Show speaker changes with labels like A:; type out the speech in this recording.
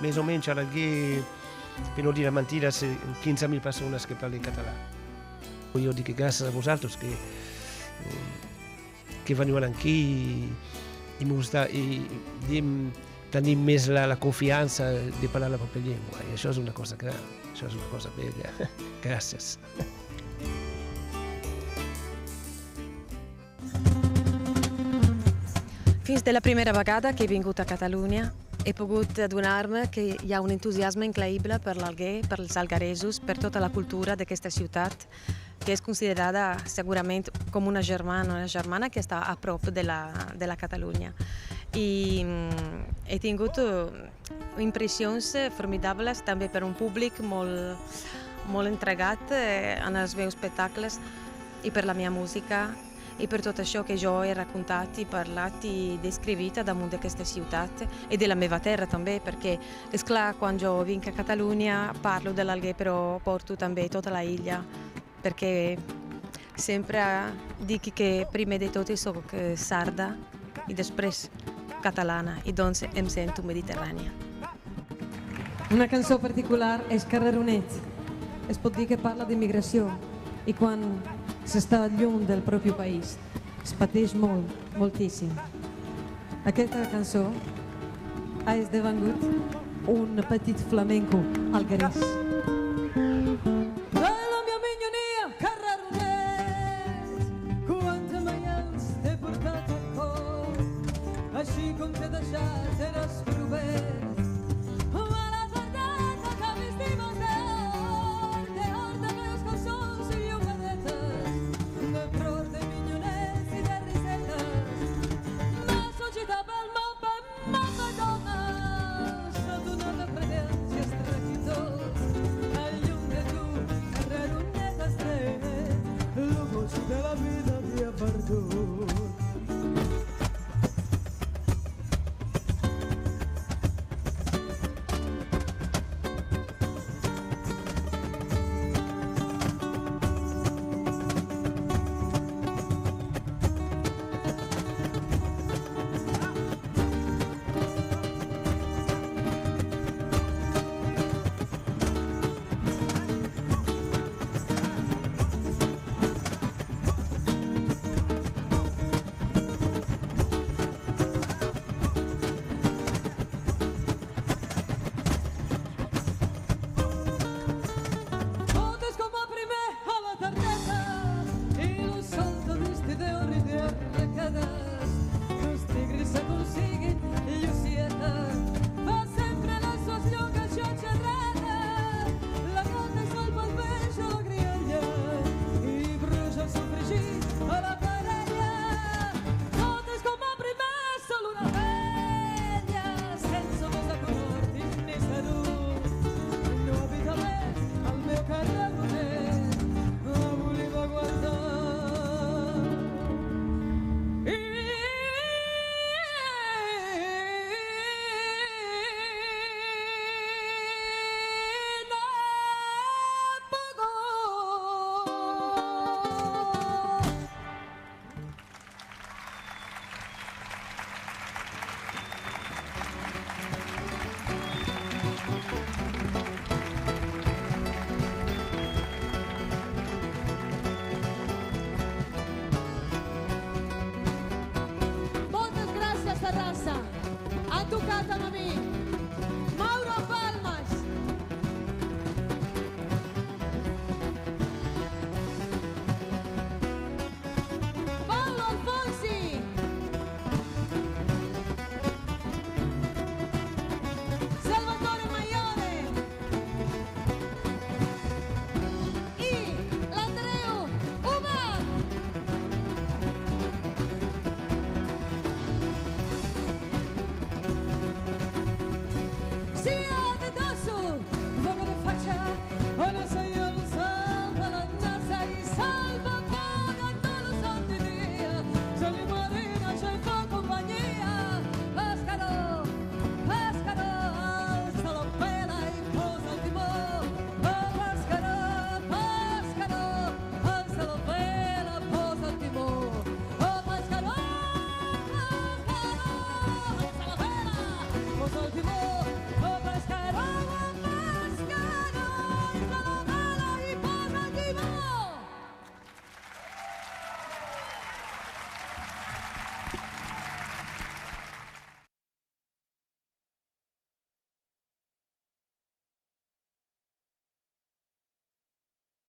A: més o menys a l'Alguer, per no dir la mentira, 15.000 persones que parlen català. Jo dic que gràcies a vosaltres que veniu aquí i me gusta i tenim més la confiança de parlar la pròpia llengua. I això és una cosa gran, això és una cosa bella. Gràcies.
B: Fins de la primera vegada que he vingut a Catalunya he pogut adonar-me que hi ha un entusiasme increïble per l'Alguer, per els algaresos, per tota la cultura d'aquesta ciutat, que és considerada segurament com una germana que està a prop de la Catalunya. I he tingut impressions formidables també per un públic molt entregat en els meus espectacles i per la meva música i per tot això que jo he raccontat i parlat i descrit damunt d'aquesta ciutat i de la meva terra també, perquè és clar, quan jo vinc a Catalunya parlo de l'Alguer, però porto també tota la illa, perquè sempre dic que primer de tot soc sarda i després catalana, i doncs em sento mediterrània.
C: Una cançó particular és Carreronet. Es pot dir que parla d'immigració i quan s'està lluny del propi país es pateix molt, moltíssim. Aquesta cançó ha esdevingut un petit flamenco alguerès. La meva minyonia, Carreronet, quanta maials t'he portat al cor, així com t'he deixat en esprovet.
D: De la vida havia perdut.